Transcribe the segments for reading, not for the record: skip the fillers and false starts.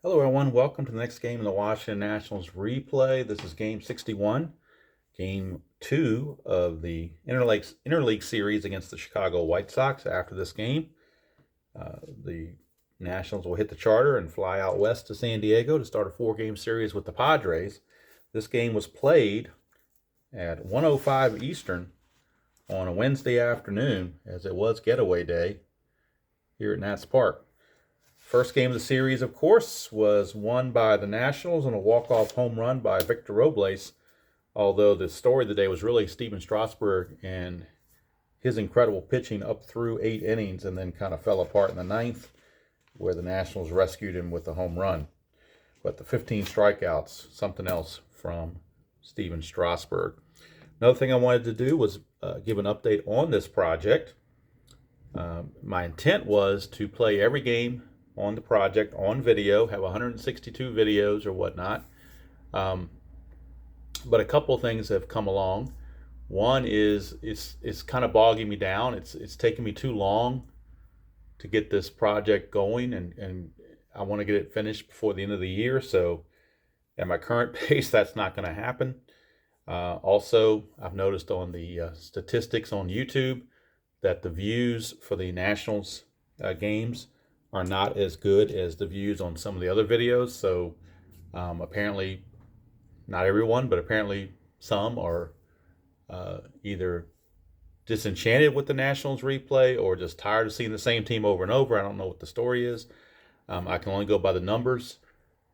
Hello, everyone. Welcome to the next game in the Washington Nationals replay. This is game 61, game 2 of the Interleague series against the Chicago White Sox. After this game, the Nationals will hit the charter and fly out west to San Diego to start a 4-game series with the Padres. This game was played at 1:05 Eastern on a Wednesday afternoon, as it was getaway day here at Nats Park. First game of the series, of course, was won by the Nationals on a walk-off home run by Victor Robles, although the story of the day was really Stephen Strasburg and his incredible pitching up through 8 innings and then kind of fell apart in the ninth, where the Nationals rescued him with a home run. But the 15 strikeouts, something else from Stephen Strasburg. Another thing I wanted to do was give an update on this project. My intent was to play every game on the project on video, have 162 videos or whatnot. But a couple of things have come along. One is it's kind of bogging me down. It's taking me too long to get this project going, and I want to get it finished before the end of the year. So at my current pace, that's not going to happen. Also, I've noticed on the statistics on YouTube that the views for the Nationals games are not as good as the views on some of the other videos. So apparently, not everyone, but apparently some are either disenchanted with the Nationals replay or just tired of seeing the same team over and over. I don't know what the story is. I can only go by the numbers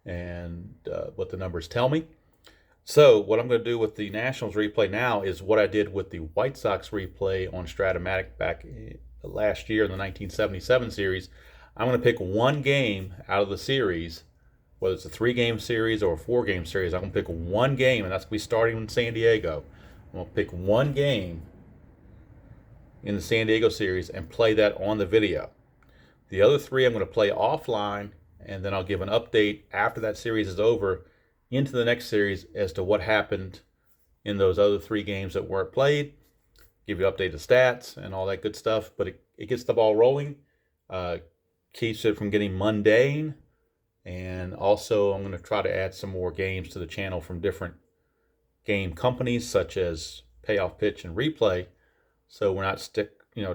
and what the numbers tell me. So what I'm going to do with the Nationals replay now is what I did with the White Sox replay on Stratomatic back last year in the 1977 series. I'm going to pick one game out of the series, whether it's a 3-game series or a 4-game series. I'm going to pick one game, and that's going to be starting in San Diego. I'm going to pick one game in the San Diego series and play that on the video. The other 3 I'm going to play offline, and then I'll give an update after that series is over into the next series as to what happened in those other 3 games that weren't played, give you updated stats and all that good stuff. But it gets the ball rolling, keeps it from getting mundane, and also I'm going to try to add some more games to the channel from different game companies such as Payoff Pitch and Replay, so we're not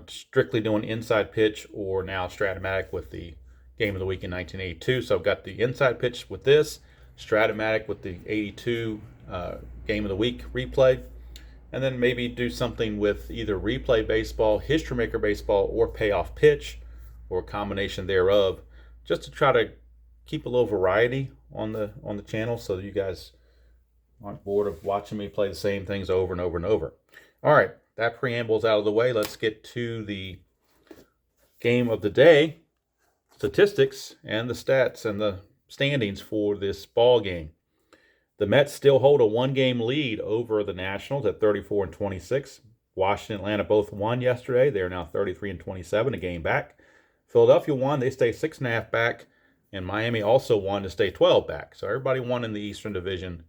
strictly doing Inside Pitch or now Stratomatic with the Game of the Week in 1982. So I've got the Inside Pitch with this, Stratomatic with the 82 Game of the Week replay, and then maybe do something with either Replay Baseball, History Maker Baseball, or Payoff Pitch, or a combination thereof, just to try to keep a little variety on the channel so that you guys aren't bored of watching me play the same things over and over and over. All right, that preamble's out of the way. Let's get to the game of the day, statistics and the stats and the standings for this ball game. The Mets still hold a 1-game lead over the Nationals at 34-26. Washington and Atlanta both won yesterday. They are now 33-27, a game back. Philadelphia won. They stay 6.5 back. And Miami also won to stay 12 back. So everybody won in the Eastern Division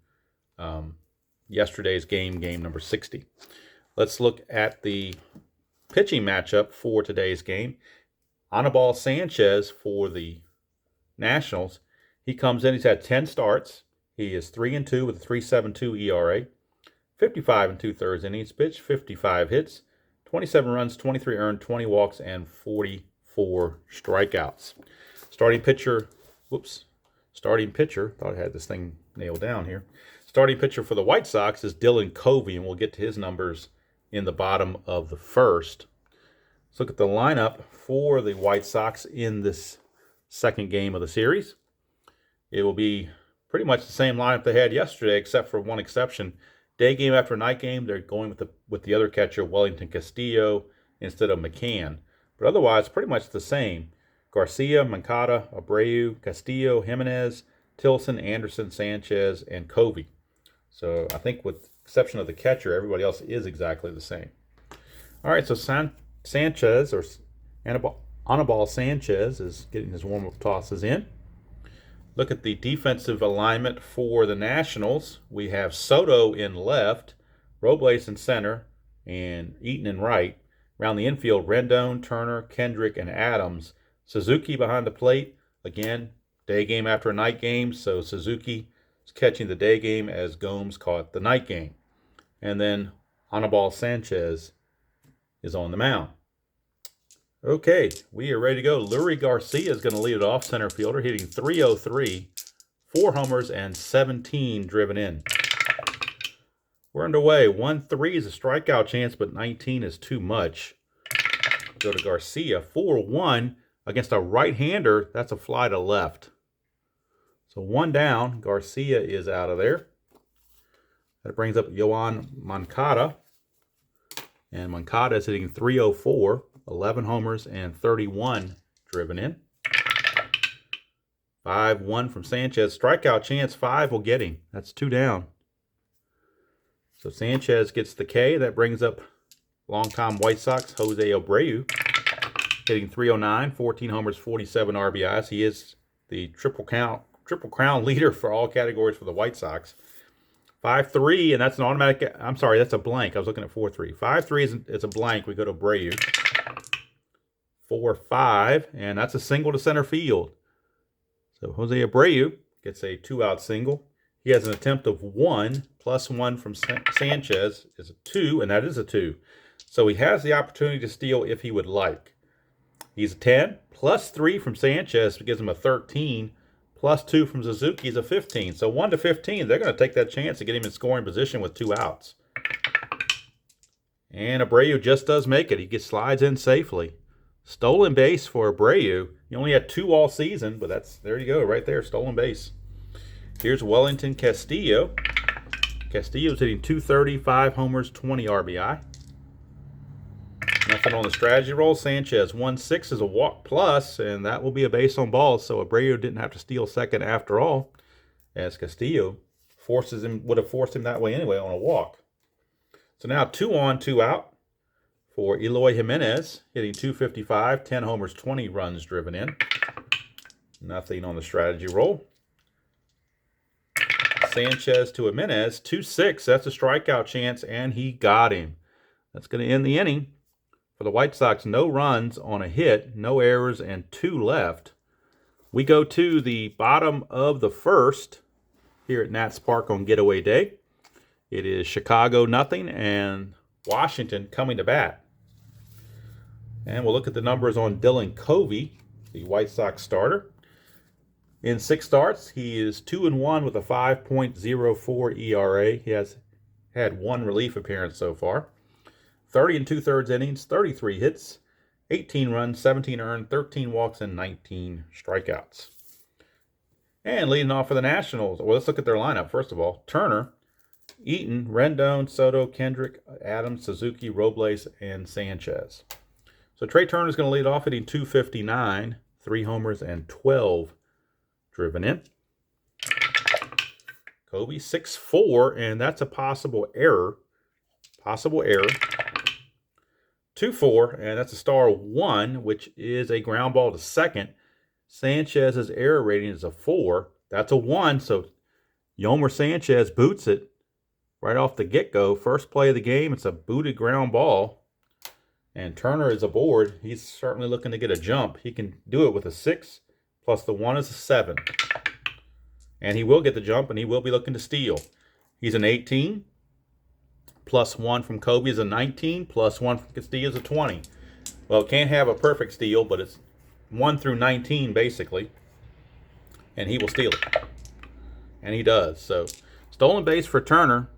yesterday's game number 60. Let's look at the pitching matchup for today's game. Anibal Sanchez for the Nationals. He comes in, he's had 10 starts. He is 3-2 with a 3.72 ERA, 55 2/3 innings pitched, 55 hits, 27 runs, 23 earned, 20 walks, and 44 strikeouts. Starting pitcher, thought I had this thing nailed down here. Starting pitcher for the White Sox is Dylan Covey, and we'll get to his numbers in the bottom of the first. Let's look at the lineup for the White Sox in this second game of the series. It will be pretty much the same lineup they had yesterday, except for one exception. Day game after night game, they're going with the other catcher, Wellington Castillo, instead of McCann. But otherwise, pretty much the same. Garcia, Moncada, Abreu, Castillo, Jimenez, Tilson, Anderson, Sanchez, and Covey. So I think with the exception of the catcher, everybody else is exactly the same. All right, so Sanchez, or Anibal Sanchez, is getting his warm-up tosses in. Look at the defensive alignment for the Nationals. We have Soto in left, Robles in center, and Eaton in right. Around the infield, Rendon, Turner, Kendrick, and Adams. Suzuki behind the plate. Again, day game after a night game, so Suzuki is catching the day game as Gomes caught the night game. And then Anibal Sanchez is on the mound. Okay, we are ready to go. Lurie Garcia is going to lead it off, center fielder, hitting .303, 4 homers and 17 driven in. We're underway. 1-3 is a strikeout chance, but 19 is too much. Go to Garcia. 4-1 against a right-hander. That's a fly to left. So 1 down. Garcia is out of there. That brings up Yoan Moncada. And Moncada is hitting .304, 11 homers and 31 driven in. 5-1 from Sanchez. Strikeout chance, 5 will get him. That's 2 down. So Sanchez gets the K. That brings up longtime White Sox Jose Abreu, hitting .309, 14 homers, 47 RBIs. He is the triple crown leader for all categories for the White Sox. 5-3, and that's an automatic. I'm sorry, that's a blank. I was looking at 4-3. 5-3 is a blank. We go to Abreu. 4-5, and that's a single to center field. So Jose Abreu gets a 2-out single. He has an attempt of 1, +1 from Sanchez is a 2, and that is a 2. So he has the opportunity to steal if he would like. He's a 10, +3 from Sanchez gives him a 13, +2 from Suzuki is a 15. So 1 to 15, they're going to take that chance to get him in scoring position with 2 outs. And Abreu just does make it. He slides in safely. Stolen base for Abreu. He only had 2 all season, but there you go, right there, stolen base. Here's Wellington Castillo. Castillo's hitting .230, 5 homers, 20 RBI. Nothing on the strategy roll. Sanchez 1-6 is a walk plus, and that will be a base on balls. So Abreu didn't have to steal second after all, as Castillo would have forced him that way anyway on a walk. So now 2 on, 2 out for Eloy Jimenez, hitting .255, 10 homers, 20 runs driven in. Nothing on the strategy roll. Sanchez to Jimenez, 2-6. That's a strikeout chance, and he got him. That's going to end the inning. For the White Sox, no runs on a hit, no errors, and 2 left. We go to the bottom of the first here at Nats Park on Getaway Day. It is Chicago nothing and Washington coming to bat. And we'll look at the numbers on Dylan Covey, the White Sox starter. In 6 starts, he is 2-1 with a 5.04 ERA. He has had 1 relief appearance so far. 30 2/3 innings, 33 hits, 18 runs, 17 earned, 13 walks, and 19 strikeouts. And leading off for the Nationals, well, let's look at their lineup first of all. Turner, Eaton, Rendon, Soto, Kendrick, Adams, Suzuki, Robles, and Sanchez. So Trey Turner is going to lead off, hitting .259, 3 homers, and 12 driven in. Kobe 6-4, and that's a possible error. 2-4, and that's a star 1, which is a ground ball to second. Sanchez's error rating is a 4. That's a 1, so Yomer Sanchez boots it right off the get-go. First play of the game, it's a booted ground ball. And Turner is aboard. He's certainly looking to get a jump. He can do it with a 6, plus the 1 is a 7. And he will get the jump, and he will be looking to steal. He's an 18. +1 from Kobe is a 19, +1 from Castillo is a 20. Well, it can't have a perfect steal, but it's 1 through 19 basically. And he will steal it. And he does. So, stolen base for Turner.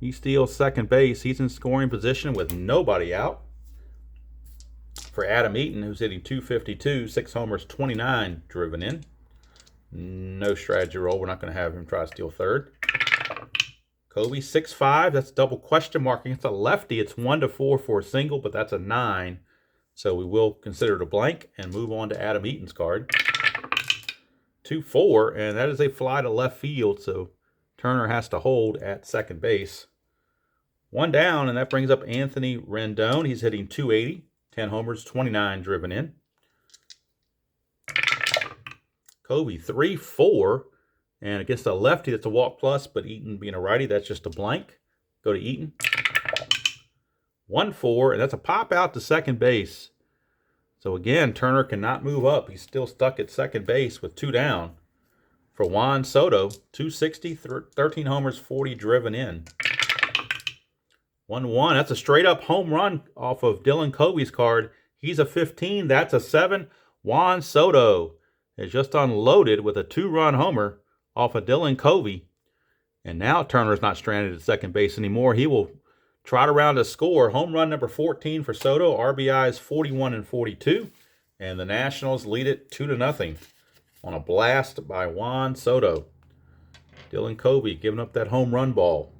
He steals second base. He's in scoring position with nobody out. For Adam Eaton, who's hitting .252, 6 homers, 29 driven in. No strategy roll. We're not going to have him try to steal third. Kobe 6-5. That's double question mark against a lefty. It's 1-4 for a single, but that's a 9. So we will consider it a blank and move on to Adam Eaton's card. 2-4, and that is a fly to left field. So Turner has to hold at second base. 1 down, and that brings up Anthony Rendon. He's hitting .280, 10 homers, 29 driven in. Kobe 3-4. And against a lefty, that's a walk plus, but Eaton being a righty, that's just a blank. Go to Eaton. 1-4, and that's a pop out to second base. So again, Turner cannot move up. He's still stuck at second base with 2 down. For Juan Soto, 260, 13 homers, 40 driven in. 1-1. That's a straight up home run off of Dylan Covey's card. He's a 15. That's a 7. Juan Soto is just unloaded with a 2-run homer off of Dylan Covey. And now Turner's not stranded at second base anymore. He will trot around to score. Home run number 14 for Soto. RBIs 41 and 42. And the Nationals lead it 2-0 on a blast by Juan Soto. Dylan Covey giving up that home run ball.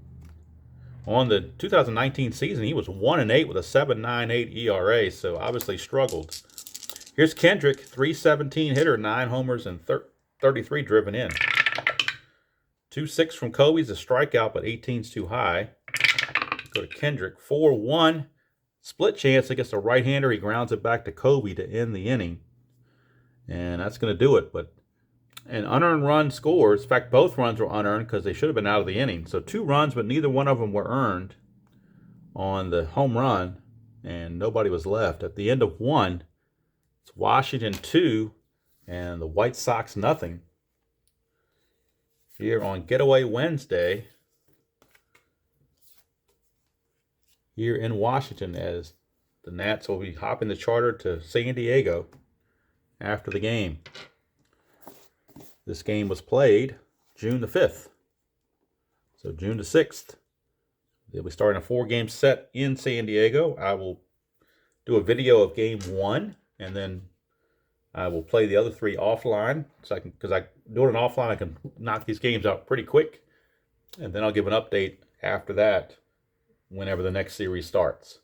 On the 2019 season, he was 1-8 with a 7.98 ERA, so obviously struggled. Here's Kendrick, 317 hitter, 9 homers and 33 driven in. 2-6 from Covey's a strikeout, but 18's too high. Go to Kendrick, 4-1. Split chance against a right-hander. He grounds it back to Covey to end the inning. And that's going to do it. But an unearned run scores. In fact, both runs were unearned because they should have been out of the inning. So 2 runs, but neither one of them were earned on the home run. And nobody was left. At the end of 1, it's Washington 2 and the White Sox nothing. Here on Getaway Wednesday, here in Washington, as the Nats will be hopping the charter to San Diego after the game. This game was played June the 5th. So June the 6th. They'll be starting a 4-game set in San Diego. I will do a video of game 1, and then I will play the other 3 offline. So I can, because I doing it offline, I can knock these games out pretty quick. And then I'll give an update after that whenever the next series starts.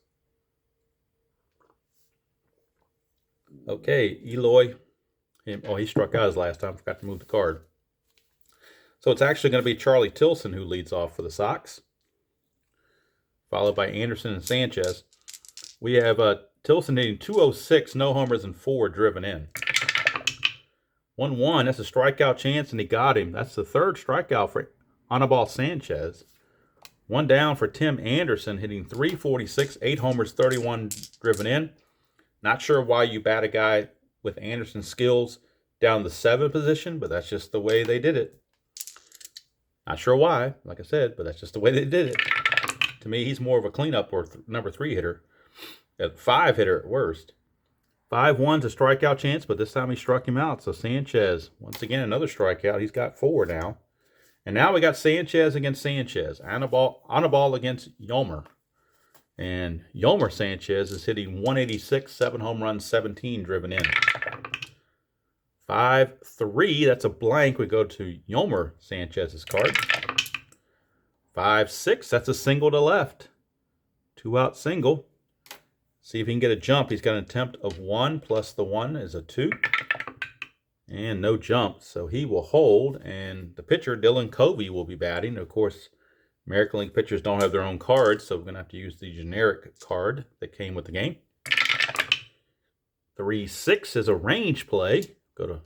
Okay, Eloy. He struck out his last time. Forgot to move the card. So it's actually going to be Charlie Tilson who leads off for the Sox, followed by Anderson and Sanchez. We have Tilson hitting 206, no homers, and 4 driven in. 1-1. That's a strikeout chance, and he got him. That's the 3rd strikeout for Anibal Sanchez. 1 down for Tim Anderson, hitting 346, 8 homers, 31 driven in. Not sure why you bat a guy with Anderson's skills down the 7 position, but that's just the way they did it. Not sure why, like I said, but that's just the way they did it. To me, he's more of a cleanup or number 3 hitter. At 5 hitter at worst. 5-1's a strikeout chance, but this time he struck him out. So Sanchez, once again, another strikeout. He's got 4 now. And now we got Sanchez against Sanchez. Anibal against Yolmer. And Yolmer Sanchez is hitting 186, 7 home runs, 17 driven in. 5-3, that's a blank. We go to Yolmer Sanchez's card. 5-6, that's a single to left. 2-out single. See if he can get a jump. He's got an attempt of 1 plus the 1 is a 2. And no jump. So he will hold. And the pitcher, Dylan Covey, will be batting. Of course, American League pitchers don't have their own cards, so we're going to have to use the generic card that came with the game. 3-6 is a range play. Go to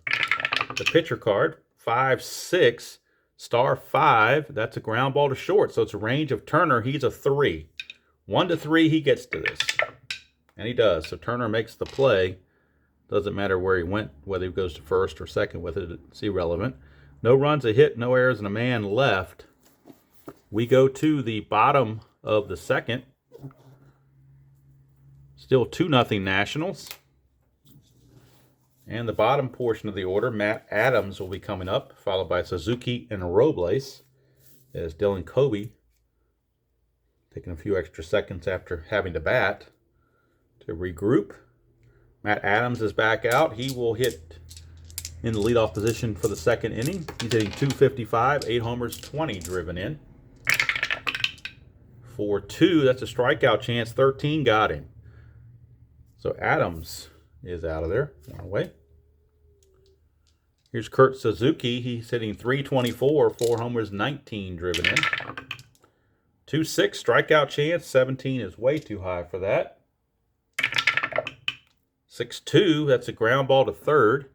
the pitcher card. 5-6, star 5. That's a ground ball to short. So it's a range of Turner. He's a 3. 1-3, he gets to this. And he does. So Turner makes the play. Doesn't matter where he went, whether he goes to first or second with it. It's irrelevant. No runs, a hit, no errors, and a man left. We go to the bottom of the second. Still 2-0 Nationals. And the bottom portion of the order, Matt Adams will be coming up, followed by Suzuki and Robles, as Dylan Covey taking a few extra seconds after having to bat to regroup. Matt Adams is back out. He will hit in the leadoff position for the second inning. He's hitting 255, 8 homers, 20 driven in. 4-2, that's a strikeout chance. 13 got him. So Adams is out of there. One away. Here's Kurt Suzuki. He's hitting 324, 4 homers, 19 driven in. 2-6, strikeout chance. 17 is way too high for that. 6-2, that's a ground ball to third.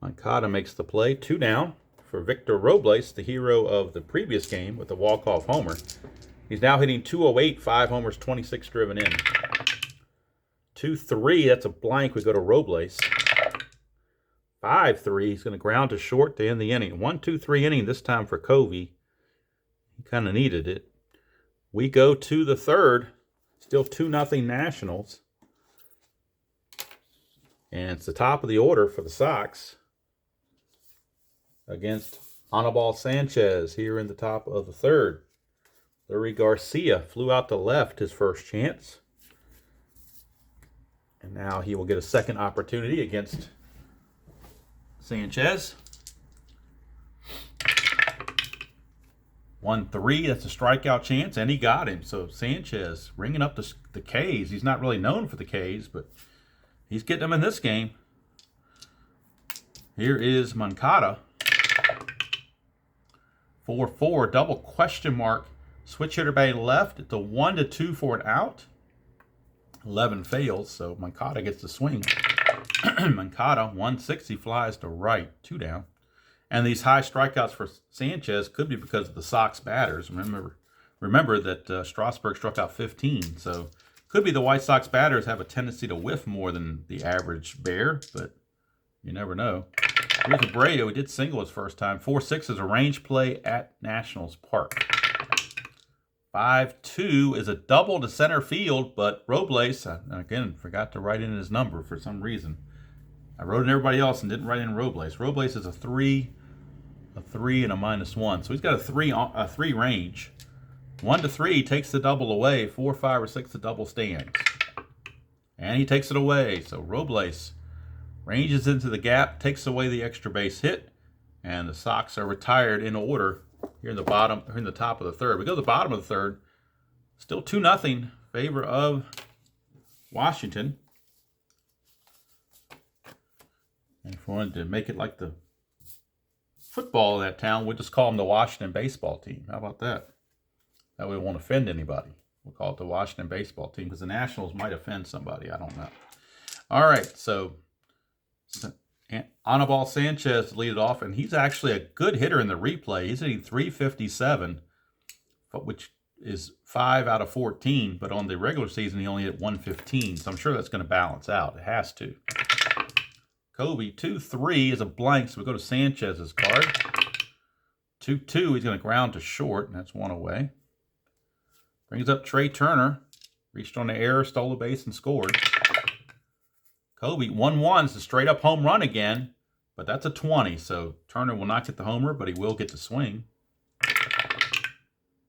Moncada makes the play. 2 down for Victor Robles, the hero of the previous game with the walk-off homer. He's now hitting 208, 5 homers, 26 driven in. 2-3, that's a blank. We go to Robles. 5-3, he's going to ground to short to end the inning. 1-2-3 inning this time for Covey. He kind of needed it. We go to the third. Still 2-0 Nationals. And it's the top of the order for the Sox against Anibal Sanchez here in the top of the third. Larry Garcia flew out to left his first chance. And now he will get a second opportunity against Sanchez. 1-3, that's a strikeout chance, and he got him. So Sanchez ringing up the K's. He's not really known for the K's, but he's getting them in this game. Here is Moncada. 4-4, double question mark. Switch hitter by left. It's a 1-2 for an out. 11 fails, so Moncada gets the swing. Moncada, 160, flies to right, 2 down. And these high strikeouts for Sanchez could be because of the Sox batters. Remember that Strasburg struck out 15, so could be the White Sox batters have a tendency to whiff more than the average Bear, but you never know. Here's Abreu. He did single his first time. 4-6 is a range play at Nationals Park. 5-2 is a double to center field, but Robles, again, forgot to write in his number for some reason. I wrote in everybody else and didn't write in Robles. Robles is a 3, and a -1. So he's got a 3 range. 1-3 takes the double away. 4, 5, or 6 the double stands. And he takes it away. So Robles ranges into the gap, takes away the extra base hit, and the Sox are retired in order here in the top of the third. We go to the bottom of the third. Still 2-0 favor of Washington. And if we wanted to make it like the football of that town, we'll just call them the Washington baseball team. How about that? That way we won't offend anybody. We'll call it the Washington baseball team because the Nationals might offend somebody. I don't know. All right, so Anibal Sanchez lead it off, and he's actually a good hitter in the replay. He's hitting .357, which is 5 out of 14, but on the regular season he only hit .115, so I'm sure that's going to balance out. It has to. Covey, 2-3 is a blank, so we go to Sanchez's card. 2-2, he's going to ground to short, and that's 1 away. Brings up Trey Turner. Reached on the error, stole a base, and scored. Covey, 1-1 is a straight-up home run again, but that's a 20, so Turner will not get the homer, but he will get the swing.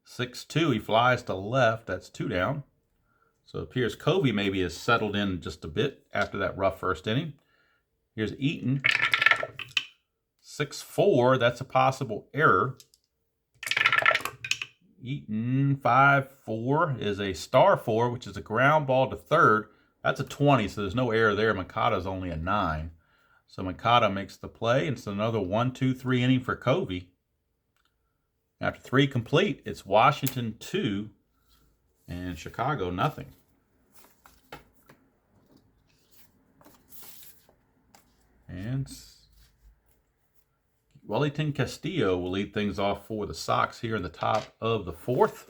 6-2, he flies to left. That's 2 down. So it appears Covey maybe has settled in just a bit after that rough first inning. Here's Eaton. 6-4, that's a possible error. Eaton, 5-4 is a star 4, which is a ground ball to third. That's a 20, so there's no error there. Moncada's only a 9. So Moncada makes the play, and it's another 1-2-3 inning for Covey. After 3 complete, it's Washington 2 and Chicago nothing. And Wellington Castillo will lead things off for the Sox here in the top of the 4th.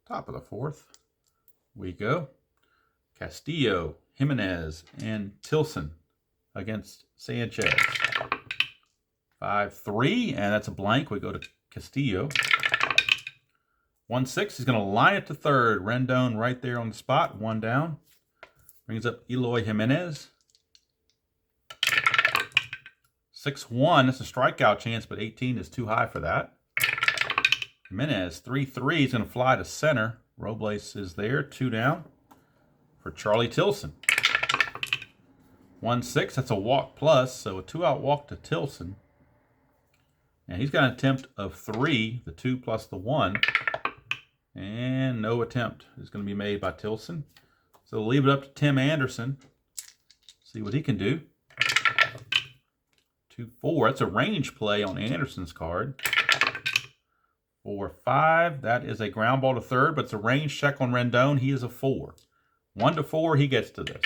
Top of the 4th we go. Castillo, Jimenez, and Tilson against Sanchez. 5-3, and that's a blank. We go to Castillo. 1-6, he's going to line it to third. Rendon right there on the spot, 1 down. Brings up Eloy Jimenez. 6-1, that's a strikeout chance, but 18 is too high for that. Jimenez, 3-3, he's going to fly to center. Robles is there, 2 down for Charlie Tilson. 1-6, that's a walk plus, so a 2-out walk to Tilson. And he's got an attempt of 3, the 2 plus the 1. And no attempt is going to be made by Tilson. So we'll leave it up to Tim Anderson. See what he can do. 2-4, that's a range play on Anderson's card. 4-5, that is a ground ball to third, but it's a range check on Rendon. He is a 4. 1-4, he gets to this.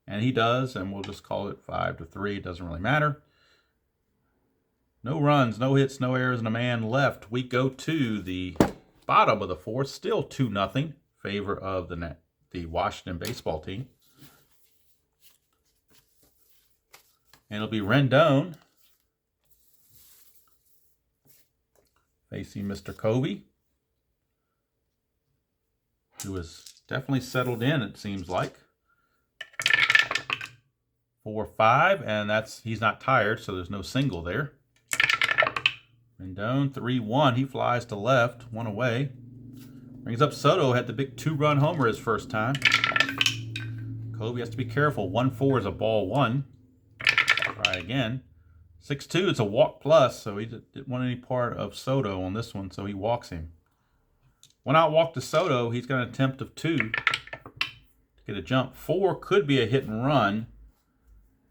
And he does, and we'll just call it 5-3. It doesn't really matter. No runs, no hits, no errors, and a man left. We go to the bottom of the fourth, still 2-0 favor of the Washington baseball team. And it'll be Rendon facing Mr. Covey, who is definitely settled in, it seems like. 4-5, and he's not tired, so there's no single there. Rendon, 3-1. He flies to left, one away. Brings up Soto, had the big 2-run homer his first time. Covey has to be careful. 1-4 is a ball 1. Try again. 6-2, it's a walk plus, so he didn't want any part of Soto on this one, so he walks him. One out walk to Soto, he's got an attempt of 2 to get a jump. 4 could be a hit and run.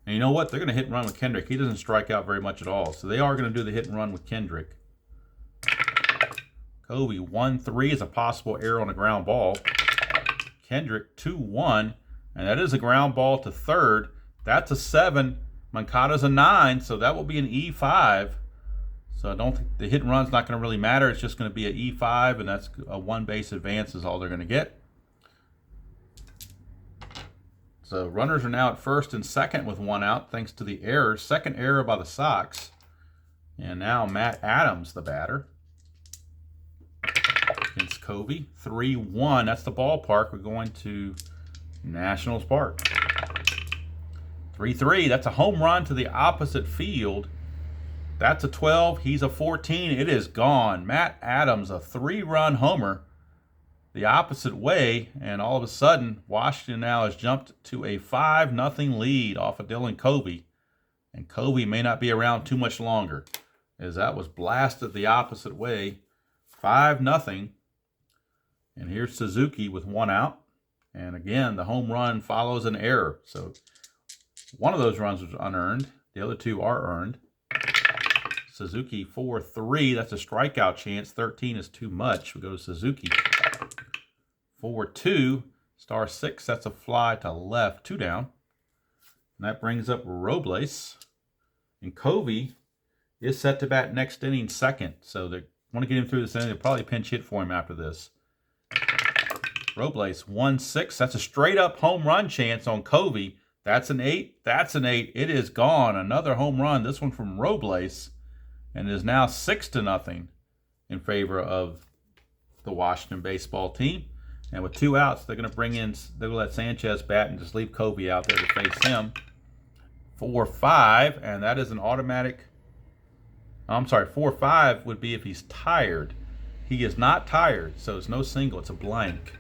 And you know what? They're going to hit and run with Kendrick. He doesn't strike out very much at all. So they are going to do the hit and run with Kendrick. Covey, 1-3 is a possible error on a ground ball. Kendrick, 2-1. And that is a ground ball to third. That's a 7. Moncada's a 9. So that will be an E5. So I don't think the hit and run's not going to really matter. It's just going to be an E5. And that's a 1 base advance is all they're going to get. So runners are now at first and second with 1 out thanks to the error. Second error by the Sox. And now Matt Adams, the batter, against Covey. 3-1. That's the ballpark. We're going to Nationals Park. 3-3. That's a home run to the opposite field. That's a 12. He's a 14. It is gone. Matt Adams, a 3-run homer the opposite way, and all of a sudden Washington now has jumped to a 5-0 lead off of Dylan Covey, and Covey may not be around too much longer as that was blasted the opposite way. 5-0, and here's Suzuki with 1 out, and again the home run follows an error, so one of those runs was unearned, the other 2 are earned. Suzuki 4-3, that's a strikeout chance. 13 is too much. We go to Suzuki. 4-2, star 6, that's a fly to left, 2 down. And that brings up Robles. And Covey is set to bat next inning second. So they want to get him through this inning. They'll probably pinch hit for him after this. Robles, 1-6, that's a straight up home run chance on Covey. That's an 8, that's an 8. It is gone. Another home run, this one from Robles. And it is now 6-0 in favor of the Washington baseball team. And with 2 outs, they're going to let Sanchez bat and just leave Covey out there to face him. 4-5, and that is an automatic. I'm sorry, 4-5 would be if he's tired. He is not tired, so it's no single, it's a blank.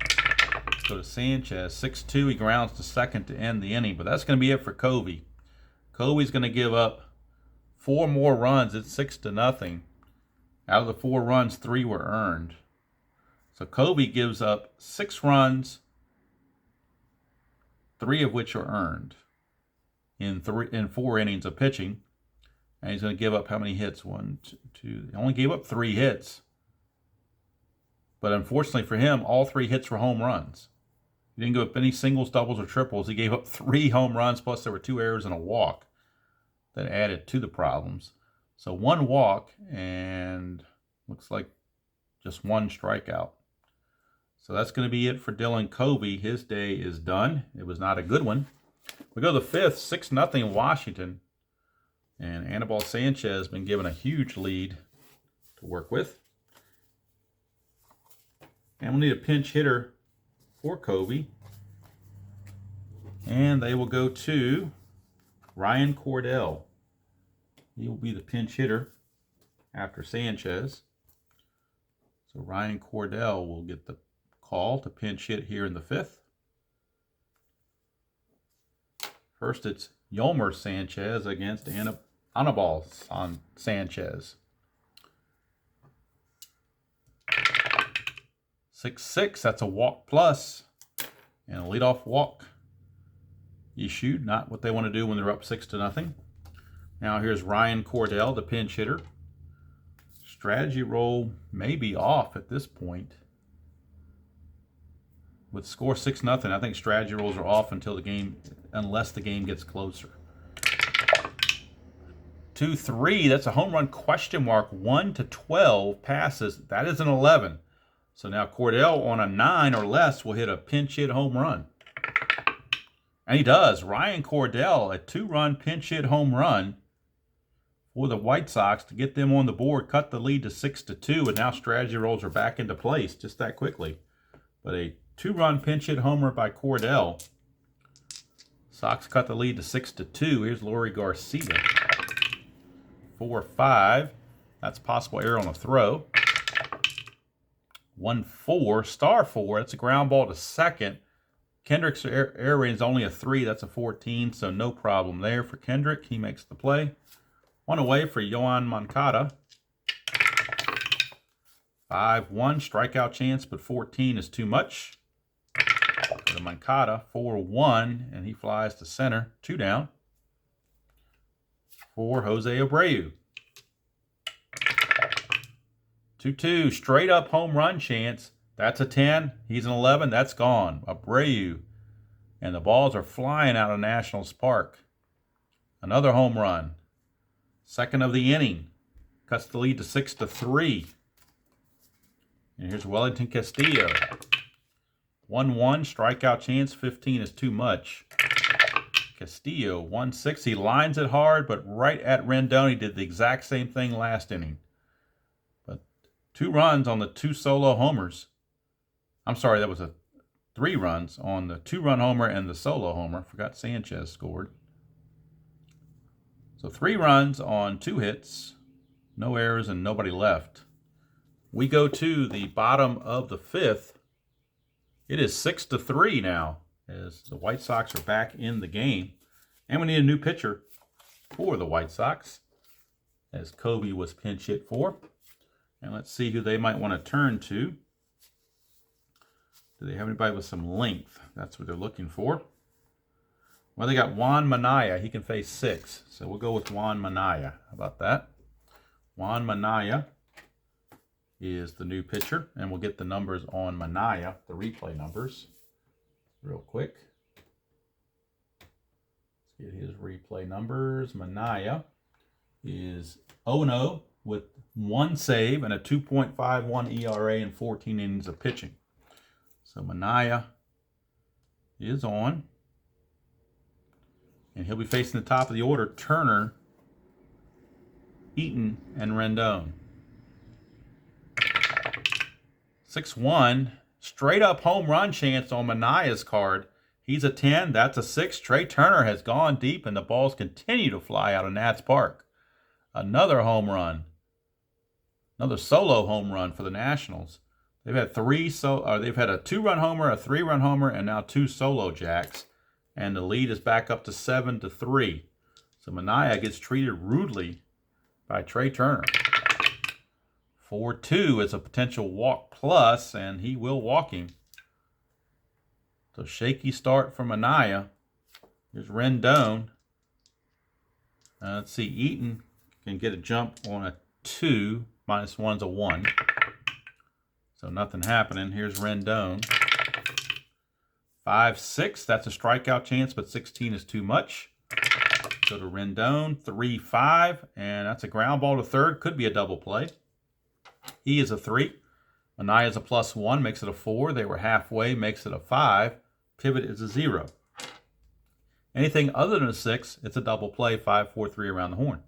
Let's go to Sanchez. 6-2, he grounds to second to end the inning, but that's going to be it for Covey. Covey's going to give up 4 more runs. It's 6-0. Out of the 4 runs, 3 were earned. So Covey gives up 6 runs, 3 of which are earned in 4 innings of pitching. And he's going to give up how many hits? 1, 2. He only gave up 3 hits. But unfortunately for him, all 3 hits were home runs. He didn't give up any singles, doubles, or triples. He gave up 3 home runs, plus there were 2 errors and a walk that added to the problems. So 1 walk and looks like just 1 strikeout. So that's going to be it for Dylan Covey. His day is done. It was not a good one. We go to the 5th, 6-0 Washington. And Anibal Sanchez has been given a huge lead to work with. And we'll need a pinch hitter for Covey. And they will go to Ryan Cordell. He will be the pinch hitter after Sanchez. So Ryan Cordell will get the call to pinch hit here in the 5th. First, it's Yolmer Sanchez against Anibal Sanchez. 6-6, that's a walk plus, and a leadoff walk issue. Not what they want to do when they're up 6-0. Now here's Ryan Cordell, the pinch hitter. Strategy roll may be off at this point. With score 6-0, I think strategy rolls are off until the game, unless the game gets closer. 2-3. That's a home run question mark. 1 to 12 passes. That is an 11. So now Cordell on a 9 or less will hit a pinch hit home run. And he does. Ryan Cordell, a 2-run pinch hit home run for the White Sox to get them on the board, cut the lead to 6-2, and now strategy rolls are back into place just that quickly. But a 2-run pinch hit homer by Cordell. Sox cut the lead to 6-2. Here's Lori Garcia. 4-5. That's possible error on a throw. 1-4. Star 4. That's a ground ball to second. Kendrick's air rating is only a 3. That's a 14, so no problem there for Kendrick. He makes the play. One away for Yoan Moncada. 5-1. Strikeout chance, but 14 is too much. For Moncada, 4-1, and he flies to center. 2 down. For Jose Abreu. 2-2. Straight up home run chance. That's a 10. He's an 11. That's gone. Abreu. And the balls are flying out of Nationals Park. Another home run. Second of the inning. Cuts the lead to 6-3. And here's Wellington Castillo. 1-1. Strikeout chance. 15 is too much. Castillo. 1-6. He lines it hard, but right at Rendon. He did the exact same thing last inning. But 2 runs on the 2 solo homers. I'm sorry, that was 3 runs on the 2-run homer and the solo homer. Forgot Sanchez scored. So 3 runs on 2 hits, no errors, and nobody left. We go to the bottom of the 5th. It is 6-3 now as the White Sox are back in the game. And we need a new pitcher for the White Sox as Kobe was pinch hit for. And let's see who they might want to turn to. Do they have anybody with some length? That's what they're looking for. Well, they got Juan Minaya. He can face 6. So we'll go with Juan Minaya. How about that? Juan Minaya is the new pitcher. And we'll get the numbers on Minaya, the replay numbers, real quick. Let's get his replay numbers. Minaya is 0-0 with 1 save and a 2.51 ERA and 14 innings of pitching. So Minaya is on. And he'll be facing the top of the order, Turner, Eaton, and Rendon. 6-1. Straight up home run chance on Minaya's card. He's a 10. That's a 6. Trey Turner has gone deep, and the balls continue to fly out of Nats Park. Another home run. Another solo home run for the Nationals. They've had they've had a 2-run homer, a 3-run homer, and now 2 solo jacks. And the lead is back up to 7-3. So Minaya gets treated rudely by Trey Turner. 4-2 is a potential walk plus, and he will walk him. So shaky start for Minaya. Here's Rendon. Let's see, Eaton can get a jump on a 2. -1's a 1. So nothing happening. Here's Rendon. 5-6. That's a strikeout chance, but 16 is too much. Go to Rendon. 3-5. And that's a ground ball to third. Could be a double play. He is a 3. Minaya is a +1. Makes it a 4. They were halfway. Makes it a 5. Pivot is a 0. Anything other than a 6, it's a double play. 5-4-3 around the horn.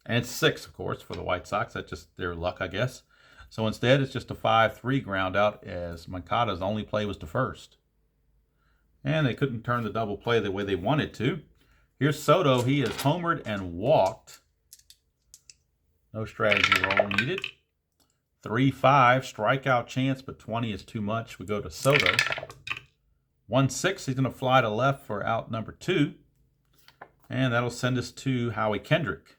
And it's 6, of course, for the White Sox. That's just their luck, I guess. So instead, it's just a 5-3 ground out as Moncada's only play was to first. And they couldn't turn the double play the way they wanted to. Here's Soto. He is homered and walked. No strategy roll needed. 3-5. Strikeout chance, but 20 is too much. We go to Soto. 1-6. He's going to fly to left for out number 2. And that'll send us to Howie Kendrick.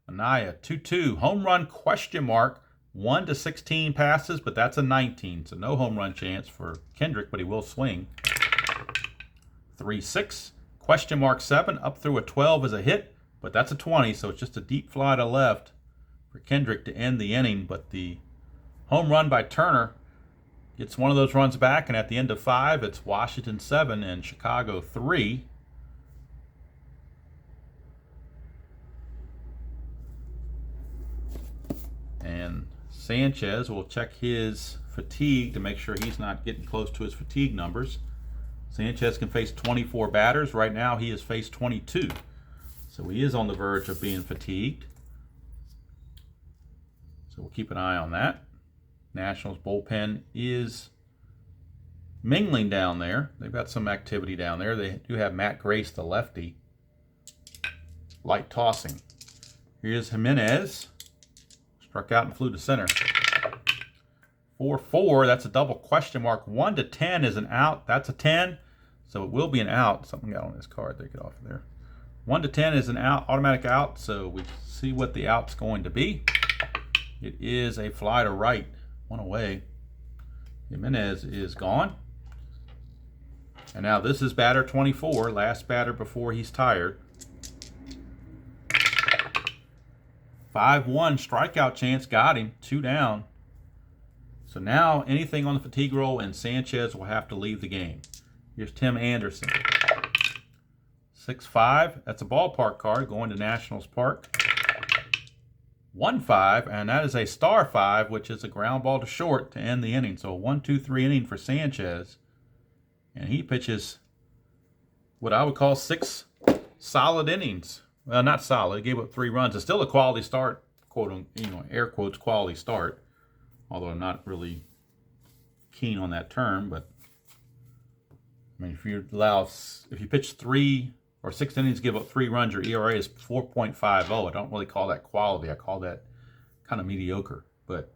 Minaya, 2-2. Home run question mark. 1 to 16 passes, but that's a 19. So no home run chance for Kendrick, but he will swing. 3-6. Question mark 7. Up through a 12 is a hit, but that's a 20. So it's just a deep fly to left for Kendrick to end the inning. But the home run by Turner gets one of those runs back. And at the end of 5, it's Washington 7 and Chicago 3. Sanchez will check his fatigue to make sure he's not getting close to his fatigue numbers. Sanchez can face 24 batters. Right now he has faced 22. So he is on the verge of being fatigued. So we'll keep an eye on that. Nationals bullpen is mingling down there. They've got some activity down there. They do have Matt Grace, the lefty, light tossing. Here's Jimenez. Struck out and flew to center. 4-4, that's a double question mark. 1 to 10 is an out. That's a 10, so it will be an out. Something got on this card. They get off of there. 1 to 10 is an out, automatic out, so we see what the out's going to be. It is a fly to right, one away. Jimenez is gone. And now this is batter 24, last batter before he's tired. 5-1 strikeout chance, got him, 2 down. So now anything on the fatigue roll and Sanchez will have to leave the game. Here's Tim Anderson. 6-5, that's a ballpark card going to Nationals Park. 1-5, and that is a star 5, which is a ground ball to short to end the inning. So a 1-2-3 inning for Sanchez. And he pitches what I would call 6 solid innings. Well, not solid. He gave up 3 runs. It's still a quality start, quote, air quotes, quality start. Although I'm not really keen on that term, but I mean, if you pitch 3 or 6 innings, give up 3 runs, your ERA is 4.50. I don't really call that quality. I call that kind of mediocre. But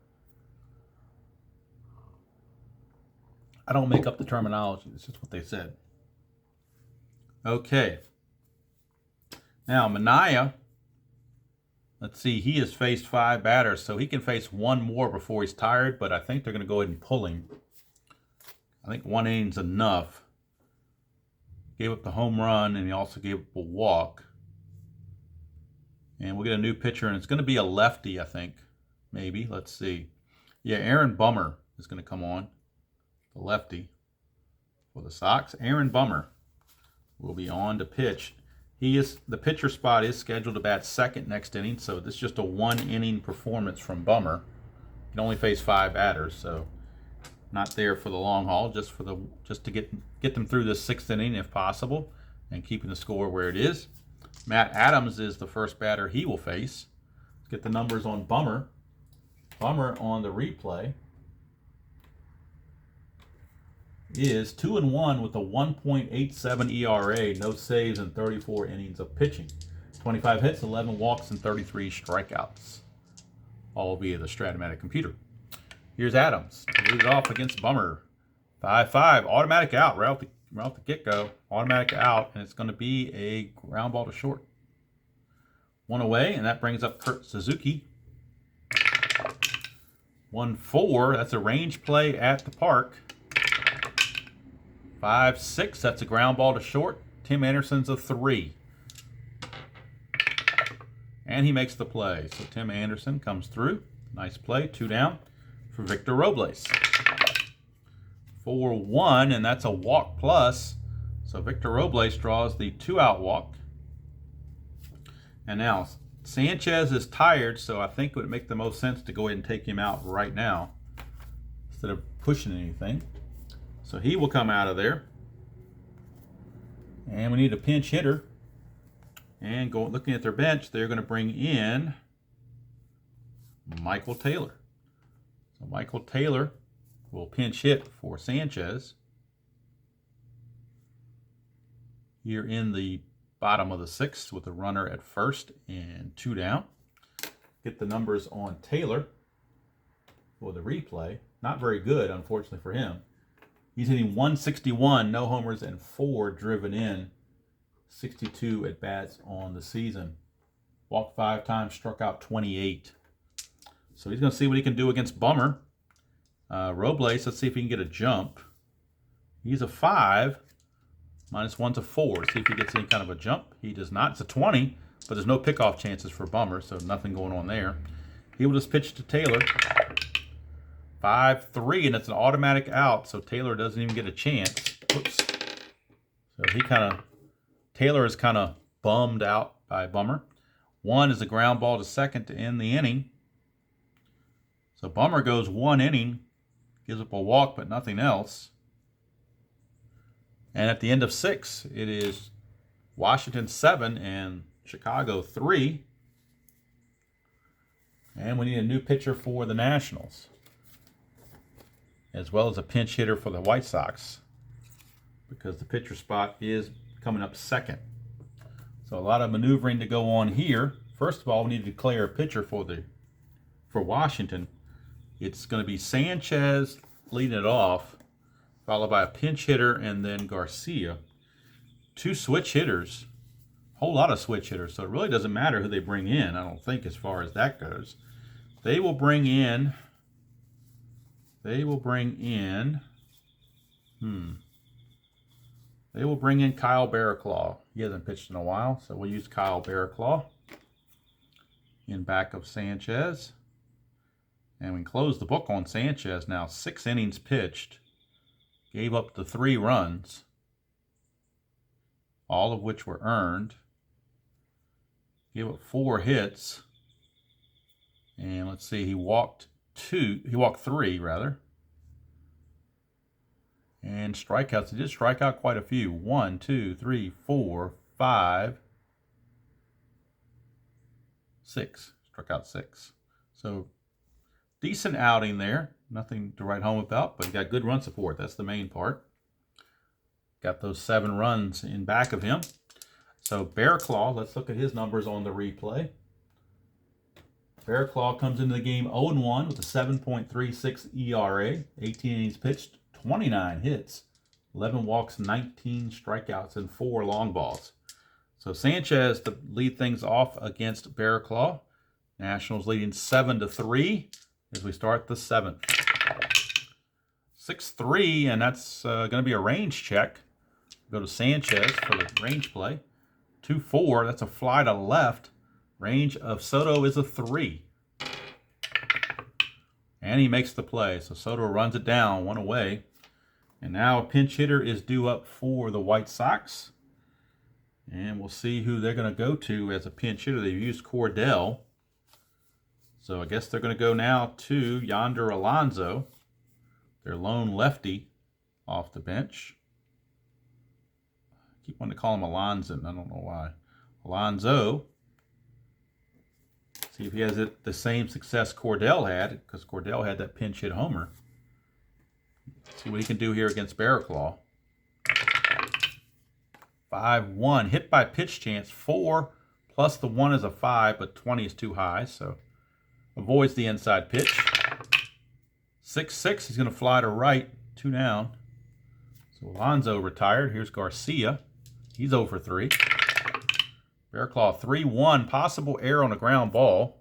I don't make up the terminology. This is what they said. Okay. Now, Manaea, let's see, he has faced 5 batters, so he can face 1 more before he's tired, but I think they're going to go ahead and pull him. I think 1 inning's enough. Gave up the home run, and he also gave up a walk. And we'll get a new pitcher, and it's going to be a lefty, I think, maybe. Let's see. Yeah, Aaron Bummer is going to come on, the lefty for the Sox. Aaron Bummer will be on to pitch. The pitcher spot is scheduled to bat second next inning, so this is just a 1-inning performance from Bummer. He can only face 5 batters, so not there for the long haul, just to get them through this 6th inning if possible, and keeping the score where it is. Matt Adams is the first batter he will face. Let's get the numbers on Bummer. Bummer on the replay is 2-1 with a 1.87 ERA, no saves, and 34 innings of pitching. 25 hits, 11 walks, and 33 strikeouts, all via the Stratomatic computer. Here's Adams to lead it off against Bummer. 5-5, automatic out, right off the get-go, automatic out, and it's going to be a ground ball to short. 1 away, and that brings up Kurt Suzuki. 1-4, that's a range play at the park. 5-6, that's a ground ball to short. Tim Anderson's a 3. And he makes the play. So Tim Anderson comes through. Nice play, 2 down for Victor Robles. 4-1, and that's a walk plus. So Victor Robles draws the 2-out walk. And now Sanchez is tired, so I think it would make the most sense to go ahead and take him out right now instead of pushing anything. So he will come out of there. And we need a pinch hitter. And looking at their bench, they're going to bring in Michael Taylor. So Michael Taylor will pinch hit for Sanchez. Here in the bottom of the 6th with a runner at first and 2 down. Get the numbers on Taylor for the replay. Not very good, unfortunately for him. He's hitting 161, no homers, and 4 driven in. 62 at-bats on the season. Walked 5 times, struck out 28. So he's going to see what he can do against Bummer. Robles, let's see if he can get a jump. He's a 5. -1's a 4. See if he gets any kind of a jump. He does not. It's a 20, but there's no pickoff chances for Bummer, so nothing going on there. He will just pitch to Taylor. 5-3, and it's an automatic out, so Taylor doesn't even get a chance. Oops. So Taylor is kind of bummed out by Bummer. 1 is a ground ball to second to end the inning. So Bummer goes 1 inning, gives up a walk but nothing else. And at the end of 6, it is Washington 7 and Chicago 3. And we need a new pitcher for the Nationals, as well as a pinch hitter for the White Sox, because the pitcher spot is coming up second. So a lot of maneuvering to go on here. First of all, we need to declare a pitcher for Washington. It's going to be Sanchez leading it off, followed by a pinch hitter and then Garcia. 2 switch hitters, a whole lot of switch hitters. So it really doesn't matter who they bring in, I don't think, as far as that goes. They will bring in Kyle Barraclough. He hasn't pitched in a while, so we'll use Kyle Barraclough in back of Sanchez. And we close the book on Sanchez now. 6 innings pitched, gave up the 3 runs, all of which were earned. Gave up 4 hits. And let's see, he walked 3 rather. And strikeouts, he did strike out quite a few. 1, 2, 3, 4, 5, 6. Struck out 6. So decent outing there. Nothing to write home about, but he got good run support. That's the main part. Got those 7 runs in back of him. So Barraclough, let's look at his numbers on the replay. Barraclough comes into the game 0-1 with a 7.36 ERA, 18 innings pitched, 29 hits, 11 walks, 19 strikeouts, and 4 long balls. So Sanchez to lead things off against Barraclough. Nationals leading 7-3 as we start the 7th. 6-3, and that's going to be a range check. Go to Sanchez for the range play. 2-4, that's a fly to left. Range of Soto is a 3. And he makes the play. So Soto runs it down, 1 away. And now a pinch hitter is due up for the White Sox. And we'll see who they're going to go to as a pinch hitter. They've used Cordell. So I guess they're going to go now to Yonder Alonso, their lone lefty off the bench. I keep wanting to call him Alonzo. I don't know why. Alonso. See if he has the same success Cordell had, because Cordell had that pinch hit homer. See what he can do here against Barraclough. 5-1, hit by pitch chance. 4 plus the 1 is a 5, but 20 is too high, so avoids the inside pitch. 6-6, he's going to fly to right, 2 down. So Alonso retired. Here's Garcia. He's 0-3. Barraclough 3-1, possible error on a ground ball.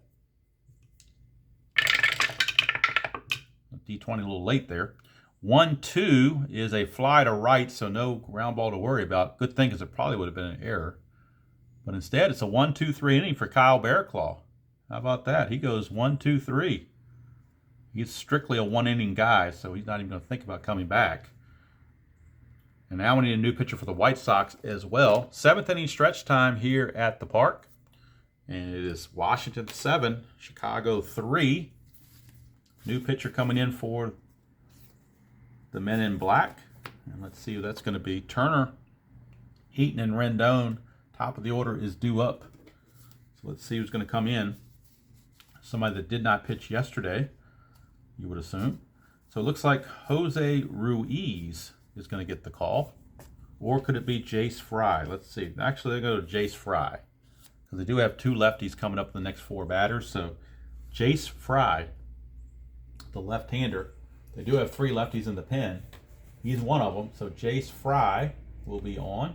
D20 a little late there. 1-2 is a fly to right, so no ground ball to worry about. Good thing, because it probably would have been an error. But instead, it's a 1-2-3 inning for Kyle Barraclough. How about that? He goes 1-2-3. He's strictly a 1-inning guy, so he's not even going to think about coming back. And now we need a new pitcher for the White Sox as well. 7th inning stretch time here at the park. And it is Washington 7, Chicago 3. New pitcher coming in for the men in black. And let's see who that's going to be. Turner, Heaton, and Rendon. Top of the order is due up. So let's see who's going to come in. Somebody that did not pitch yesterday, you would assume. So it looks like Jose Ruiz is going to get the call. Or could it be Jace Fry? Let's see. Actually, they go to Jace Fry, because they do have 2 lefties coming up in the next 4 batters. So Jace Fry, the left-hander. They do have 3 lefties in the pen. He's one of them. So Jace Fry will be on.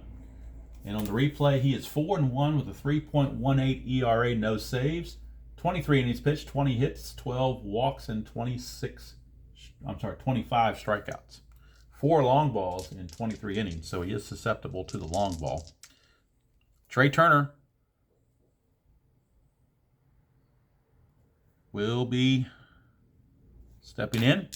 And on the replay, he is 4-1 with a 3.18 ERA, no saves. 23 innings pitched, 20 hits, 12 walks, and 25 strikeouts. 4 long balls in 23 innings, so he is susceptible to the long ball. Trey Turner will be stepping in.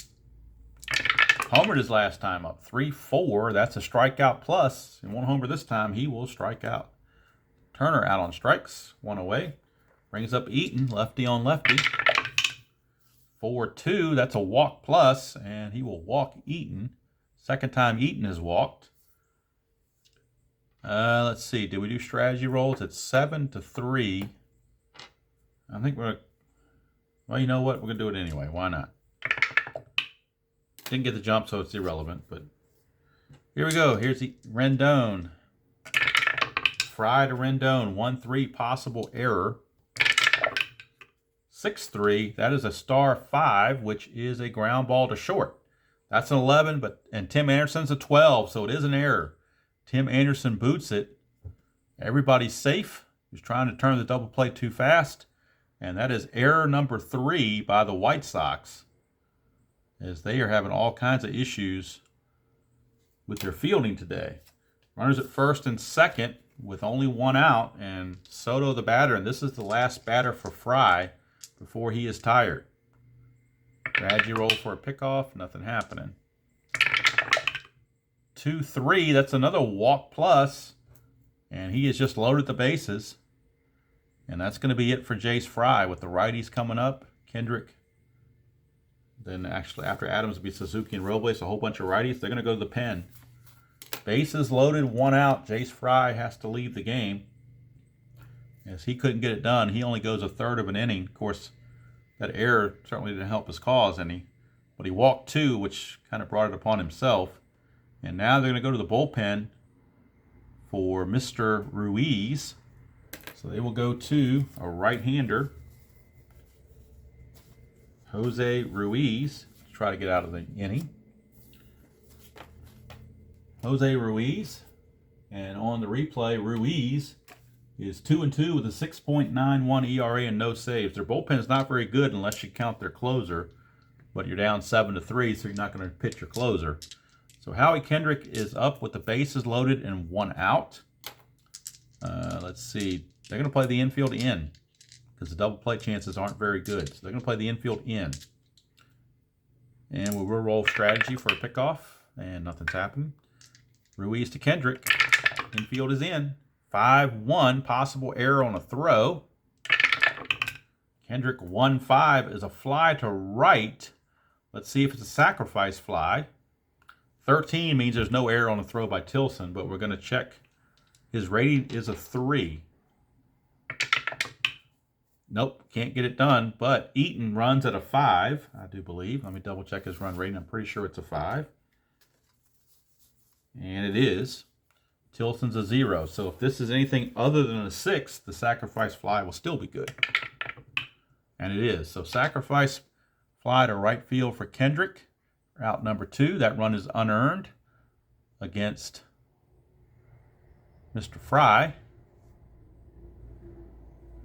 Homered his last time up, 3-4. That's a strikeout plus. And 1 homer this time, he will strike out. Turner out on strikes, 1 away. Brings up Eaton, lefty on lefty. 4-2. That's a walk plus, and he will walk Eaton. Second time Eaton has walked. Let's see. Did we do strategy rolls? It's 7-3. I think we're... Well, you know what? We're going to do it anyway. Why not? Didn't get the jump, so it's irrelevant. But here we go. Here's the Rendon. Fry to Rendon. 1-3. Possible error. 6-3. That is a star 5, which is a ground ball to short. That's an 11, and Tim Anderson's a 12, so it is an error. Tim Anderson boots it. Everybody's safe. He's trying to turn the double play too fast. And that is error number 3 by the White Sox, as they are having all kinds of issues with their fielding today. Runners at first and second with only 1 out, and Soto the batter. And this is the last batter for Fry before he is tired. Strategy roll for a pickoff. Nothing happening. 2-3. That's another walk plus. And he has just loaded the bases. And that's going to be it for Jace Fry with the righties coming up. Kendrick. Then actually after Adams will be Suzuki and Robles. A whole bunch of righties. They're going to go to the pen. Bases loaded, 1 out. Jace Fry has to leave the game, as he couldn't get it done. He only goes a third of an inning. Of course, that error certainly didn't help his cause any. But he walked 2, which kind of brought it upon himself. And now they're going to go to the bullpen for Mr. Ruiz. So they will go to a right-hander, Jose Ruiz, to try to get out of the inning. Jose Ruiz, and on the replay, Ruiz is 2-2 with a 6.91 ERA and no saves. Their bullpen is not very good unless you count their closer, but you're down 7-3, so you're not going to pitch your closer. So Howie Kendrick is up with the bases loaded and 1 out. Let's see. They're going to play the infield in, because the double play chances aren't very good. So they're going to play the infield in. And we will roll strategy for a pickoff, and nothing's happening. Ruiz to Kendrick. Infield is in. 5-1. Possible error on a throw. Kendrick 1-5 is a fly to right. Let's see if it's a sacrifice fly. 13 means there's no error on a throw by Tilson, but we're going to check. His rating is a 3. Nope, can't get it done, but Eaton runs at a 5, I do believe. Let me double check his run rating. I'm pretty sure it's a 5. And it is. Tilson's a 0. So if this is anything other than a 6, the sacrifice fly will still be good. And it is. So sacrifice fly to right field for Kendrick. Route number 2. That run is unearned against Mr. Fry.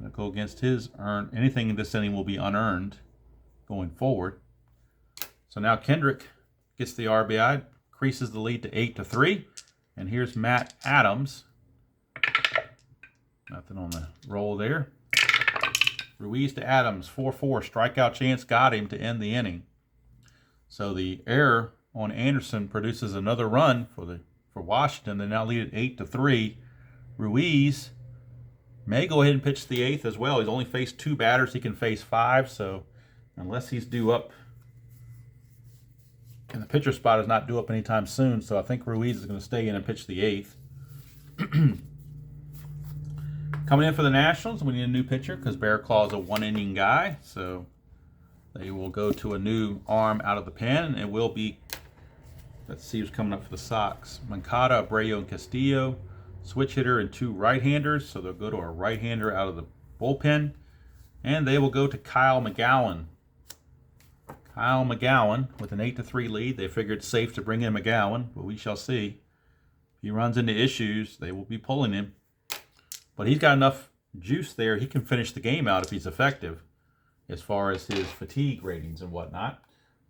Going to go against his earned. Anything in this inning will be unearned going forward. So now Kendrick gets the RBI. Increases the lead to 8-3. And here's Matt Adams. Nothing on the roll there. Ruiz to Adams, 4-4. Strikeout chance got him to end the inning. So the error on Anderson produces another run for Washington. They now lead at 8-3. Ruiz may go ahead and pitch the 8th as well. He's only faced 2 batters. He can face 5. So unless he's due up, and the pitcher spot is not due up anytime soon, so I think Ruiz is going to stay in and pitch the 8th. Coming in for the Nationals, we need a new pitcher because Bear Claw is a 1-inning guy. So they will go to a new arm out of the pen, and it will be, let's see who's coming up for the Sox. Moncada, Abreu, and Castillo. Switch hitter and 2 right-handers, so they'll go to a right-hander out of the bullpen. And they will go to Kyle Mcgowan. Kyle Mcgowan with an 8-3 lead. They figured it's safe to bring in Mcgowan, but we shall see. If he runs into issues, they will be pulling him. But he's got enough juice there. He can finish the game out if he's effective as far as his fatigue ratings and whatnot.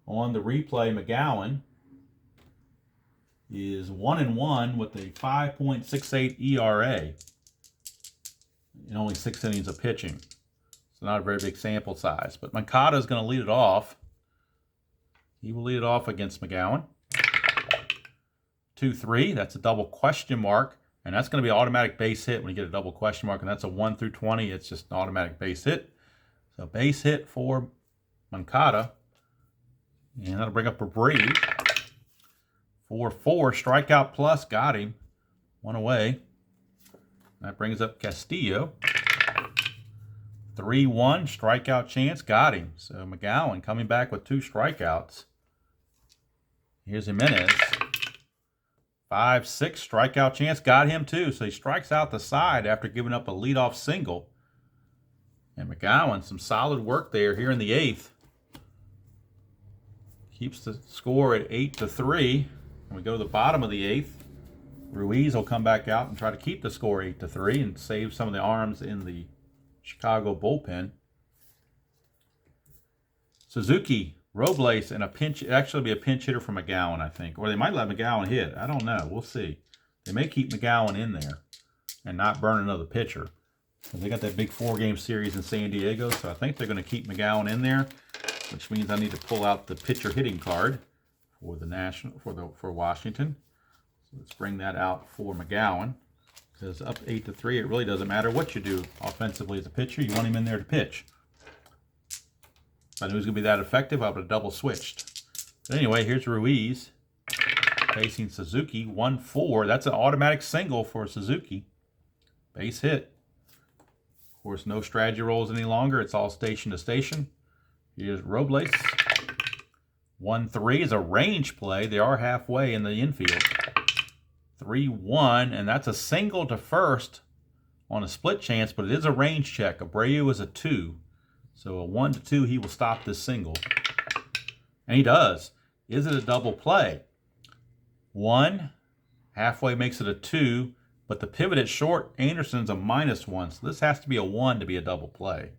On the replay, Mcgowan is 1-1 with a 5.68 ERA in only 6 innings of pitching. So not a very big sample size. But Moncada is going to lead it off. He will lead it off against Mcgowan. 2-3. That's a double question mark. And that's going to be an automatic base hit when you get a double question mark. And that's a 1 through 20. It's just an automatic base hit. So base hit for Moncada. And that'll bring up a Brave. 4-4, strikeout plus, got him. One away. That brings up Castillo. 3-1, strikeout chance, got him. So Mcgowan coming back with 2 strikeouts. Here's Jimenez. 5-6, strikeout chance, got him too. So he strikes out the side after giving up a leadoff single. And Mcgowan, some solid work there here in the 8th. Keeps the score at 8-3. And we go to the bottom of the 8th. Ruiz will come back out and try to keep the score 8-3 and save some of the arms in the Chicago bullpen. Suzuki, Robles, and a pinch. Actually, be a pinch hitter for Mcgowan, I think, or they might let Mcgowan hit. I don't know. We'll see. They may keep Mcgowan in there and not burn another pitcher. They got that big 4-game series in San Diego, so I think they're going to keep Mcgowan in there, which means I need to pull out the pitcher hitting card for the for Washington. So let's bring that out for Mcgowan. Because up 8-3, it really doesn't matter what you do offensively as a pitcher. You want him in there to pitch. If I knew he was going to be that effective, I would have double switched. But anyway, here's Ruiz facing Suzuki. 1-4. That's an automatic single for Suzuki. Base hit. Of course, no strategy rolls any longer. It's all station to station. Here's Robles. 1-3 is a range play. They are halfway in the infield. 3-1, and that's a single to first on a split chance, but it is a range check. Abreu is a 2. So a 1-2, he will stop this single. And he does. Is it a double play? 1, halfway makes it a 2, but the pivot at short, Anderson's a -1, so this has to be a 1 to be a double play.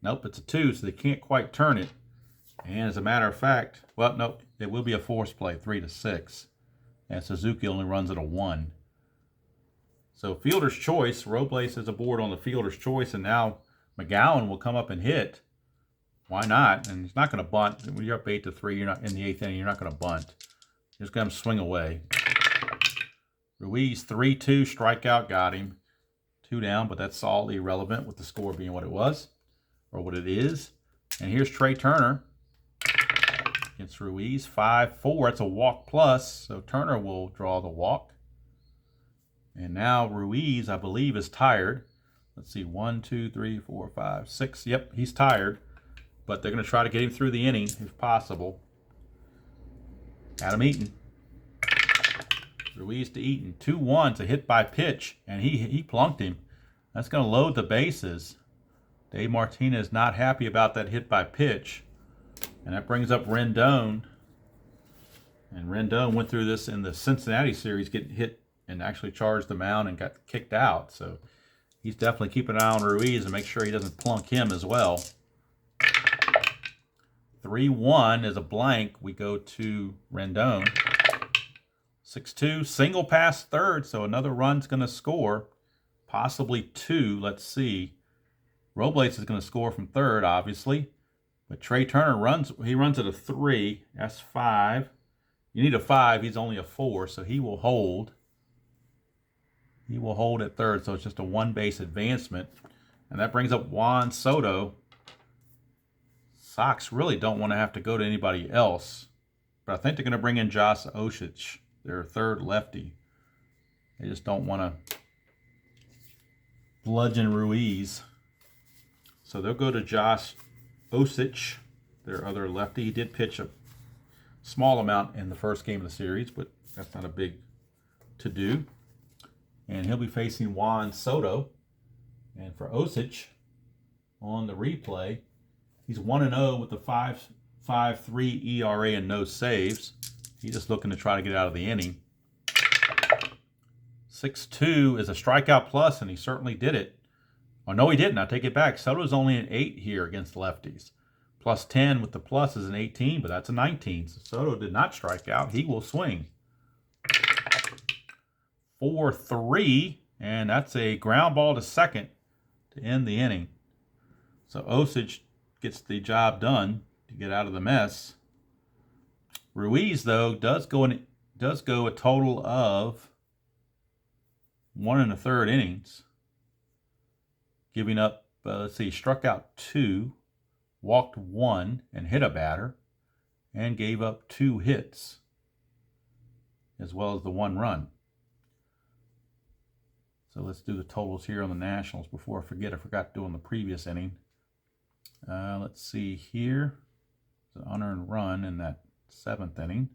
Nope, it's a 2, so they can't quite turn it. And as a matter of fact, well, nope, it will be a force play, 3-6. And Suzuki only runs at a 1. So fielder's choice, Robles is aboard on the fielder's choice, and now Mcgowan will come up and hit. Why not? And he's not going to bunt. When you're up 8-3, you're not in the 8th inning, you're not going to bunt. You're just going to swing away. Ruiz, 3-2, strikeout, got him. 2 down, but that's all irrelevant with the score being what it was, or what it is. And here's Trey Turner against Ruiz, 5-4. It's a walk plus, so Turner will draw the walk. And now Ruiz, I believe, is tired. Let's see, 1, 2, 3, 4, 5, 6. Yep, he's tired. But they're going to try to get him through the inning, if possible. Adam Eaton. Ruiz to Eaton. 2-1. It's a hit by pitch, and he plunked him. That's going to load the bases. Dave Martinez not happy about that hit by pitch. And that brings up Rendon. And Rendon went through this in the Cincinnati series, getting hit and actually charged the mound and got kicked out. So he's definitely keeping an eye on Ruiz and make sure he doesn't plunk him as well. 3-1 is a blank. We go to Rendon. 6-2, single past third, so another run's going to score. Possibly 2, let's see. Robles is going to score from third, obviously. But Trey Turner runs at a 3. That's 5. You need a 5. He's only a 4, so he will hold. He will hold at third, so it's just a 1-base advancement. And that brings up Juan Soto. Sox really don't want to have to go to anybody else. But I think they're going to bring in Josh Osich, their third lefty. They just don't want to bludgeon Ruiz. So they'll go to Josh Osich, their other lefty. He did pitch a small amount in the first game of the series, but that's not a big to-do. And he'll be facing Juan Soto. And for Osich, on the replay, he's 1-0 with a 5.53 ERA and no saves. He's just looking to try to get out of the inning. 6-2 is a strikeout plus, and he certainly did it. Oh, no, he didn't. I take it back. Soto's only an 8 here against lefties. Plus 10 with the plus is an 18, but that's a 19. So Soto did not strike out. He will swing. 4-3, and that's a ground ball to second to end the inning. So Osich gets the job done to get out of the mess. Ruiz, though, does go a total of 1 1/3 innings, giving up, let's see, struck out 2, walked one and hit a batter, and gave up 2 hits, as well as the 1 run. So let's do the totals here on the Nationals before I forget. I forgot to do on the previous inning. Let's see here. It's an unearned run in that 7th inning.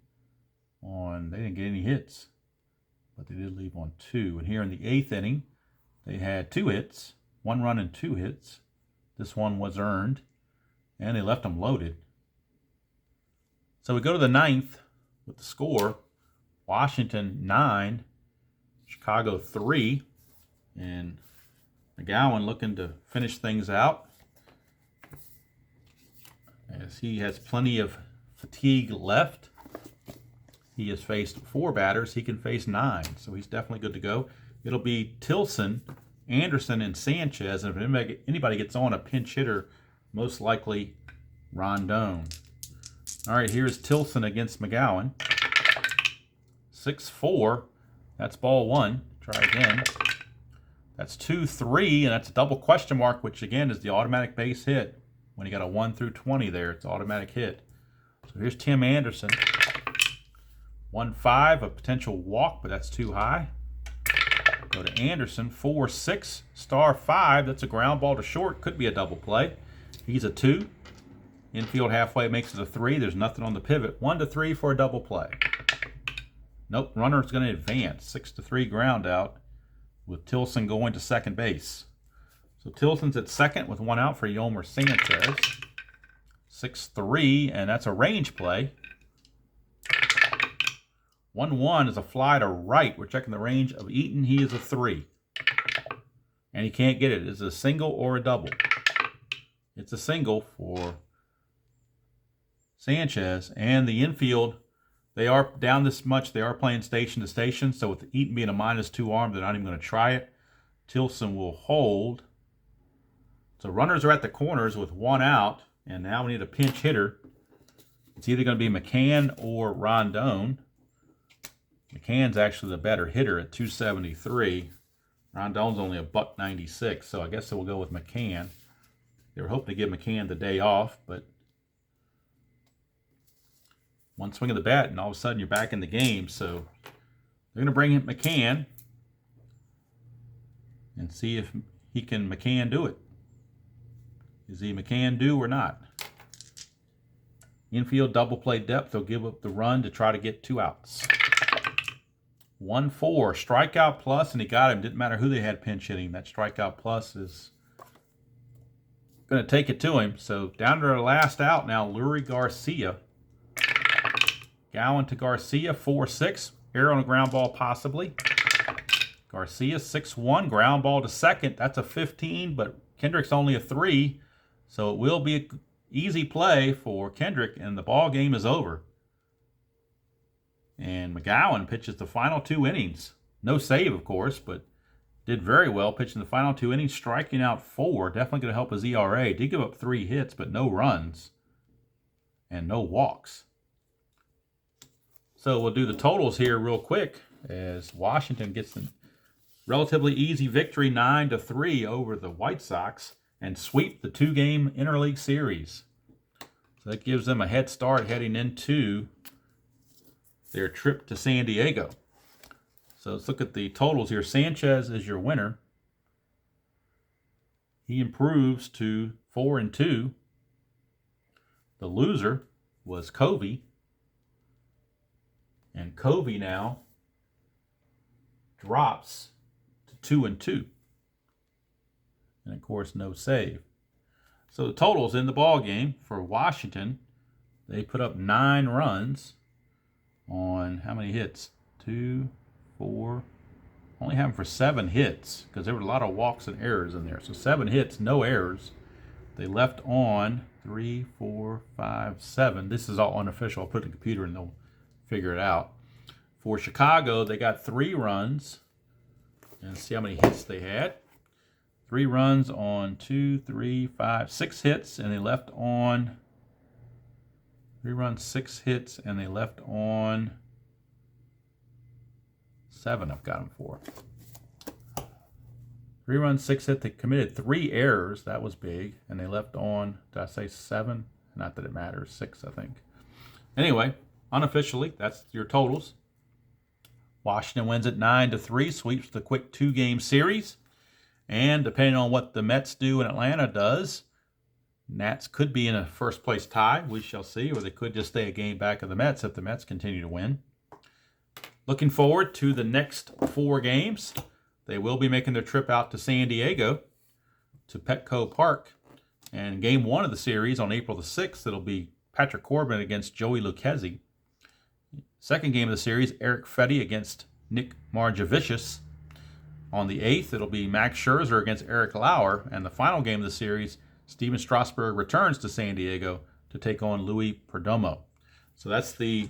They didn't get any hits, but they did leave on 2. And here in the 8th inning, they had 2 hits, 1 run and 2 hits. This one was earned, and they left them loaded. So we go to the 9th with the score. Washington 9, Chicago 3, and Mcgowan looking to finish things out, as he has plenty of fatigue left. He has faced 4 batters. He can face 9, so he's definitely good to go. It'll be Tilson, Anderson, and Sanchez, and if anybody gets on, a pinch hitter, most likely Rondon. All right, here's Tilson against Mcgowan. 6-4. That's ball 1. Try again. That's 2-3, and that's a double question mark, which again is the automatic base hit. When you got a 1 through 20 there, it's automatic hit. So here's Tim Anderson. 1-5, a potential walk, but that's too high. Go to Anderson. 4-6, star 5. That's a ground ball to short. Could be a double play. He's a 2. Infield halfway makes it a 3. There's nothing on the pivot. 1-3 for a double play. Nope, runner's going to advance. 6-3 ground out with Tilson going to second base. So Tilson's at second with 1 out for Yomer Sanchez. 6-3, and that's a range play. 1-1 is a fly to right. We're checking the range of Eaton. He is a 3. And he can't get it. It's a single or a double. It's a single for Sanchez. And the infield, they are down this much. They are playing station to station. So with Eaton being a -2 arm, they're not even going to try it. Tilson will hold. So runners are at the corners with 1 out. And now we need a pinch hitter. It's either going to be McCann or Rondon. McCann's actually the better hitter at 273. Rondon's only a $196, so I guess we'll go with McCann. They were hoping to give McCann the day off, but one swing of the bat, and all of a sudden you're back in the game. So they're going to bring in McCann and see if McCann do it. Is he McCann do or not? Infield double play depth. They'll give up the run to try to get 2 outs. 1-4, strikeout plus, and he got him. Didn't matter who they had pinch hitting. That strikeout plus is going to take it to him. So down to our last out now, Lurie Garcia. Gowan to Garcia, 4-6. Error on a ground ball possibly. Garcia, 6-1, ground ball to second. That's a 15, but Kendrick's only a 3. So it will be an easy play for Kendrick, and the ball game is over. And Mcgowan pitches the final 2 innings. No save, of course, but did very well pitching the final 2 innings, striking out 4. Definitely going to help his ERA. Did give up 3 hits, but no runs and no walks. So we'll do the totals here real quick as Washington gets a relatively easy victory, 9-3 over the White Sox, and sweep the 2-game interleague series. So that gives them a head start heading into their trip to San Diego. So let's look at the totals here. Sanchez is your winner. He improves to 4-2. The loser was Covey. And Covey now drops to 2-2. And of course, no save. So the totals in the ball game for Washington, they put up 9 runs on how many hits? 2, 4. Only have them for 7 hits because there were a lot of walks and errors in there. So 7 hits, no errors. They left on 3, 4, 5, 7. This is all unofficial. I'll put it in the computer and they'll figure it out. For Chicago, they got 3 runs. And see how many hits they had. 3 runs on 2, 3, 5, 6 hits, and they left on 3 runs, 6 hits, and they left on 7. I've got them for. 3 runs, 6 hits. They committed 3 errors. That was big. And they left on, did I say 7? Not that it matters. 6, I think. Anyway, unofficially, that's your totals. Washington wins it 9-3, sweeps the quick 2-game series. And depending on what the Mets do and Atlanta does, Nats could be in a first-place tie. We shall see. Or they could just stay a game back of the Mets if the Mets continue to win. Looking forward to the next 4 games. They will be making their trip out to San Diego, to Petco Park. And game 1 of the series on April the 6th, it'll be Patrick Corbin against Joey Lucchesi. Second game of the series, Eric Fedde against Nick Margevicius. On the 8th, it'll be Max Scherzer against Eric Lauer. And the final game of the series, Steven Strasburg returns to San Diego to take on Louis Perdomo. So that's the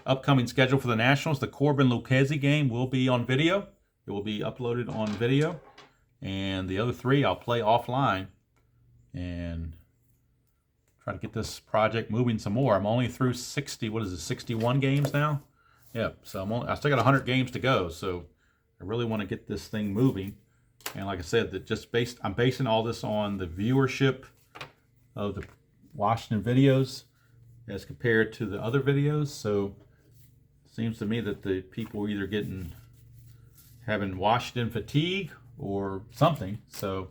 upcoming schedule for the Nationals. The Corbin-Lucchesi game will be on video. It will be uploaded on video. And the other 3 I'll play offline and try to get this project moving some more. I'm only through 61 games now? Yep, so I still got 100 games to go, so I really want to get this thing moving. And like I said, I'm basing all this on the viewership of the Washington videos as compared to the other videos. So it seems to me that the people are either having Washington fatigue or something. So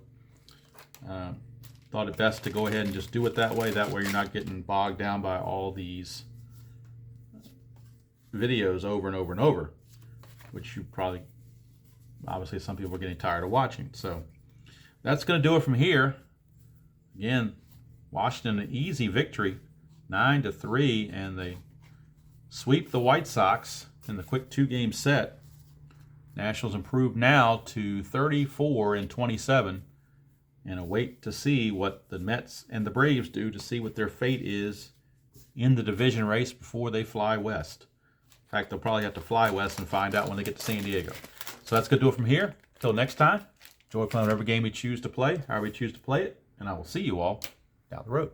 thought it best to go ahead and just do it that way. That way you're not getting bogged down by all these videos over and over and over, which you probably, obviously some people are getting tired of watching. So that's going to do it from here. Again, Washington, an easy victory, 9-3, and they sweep the White Sox in the quick 2-game set. Nationals improved now to 34-27, and await to see what the Mets and the Braves do to see what their fate is in the division race before they fly west. In fact, they'll probably have to fly west and find out when they get to San Diego. So that's going to do it from here. Until next time, enjoy playing whatever game you choose to play, however you choose to play it, and I will see you all down the road.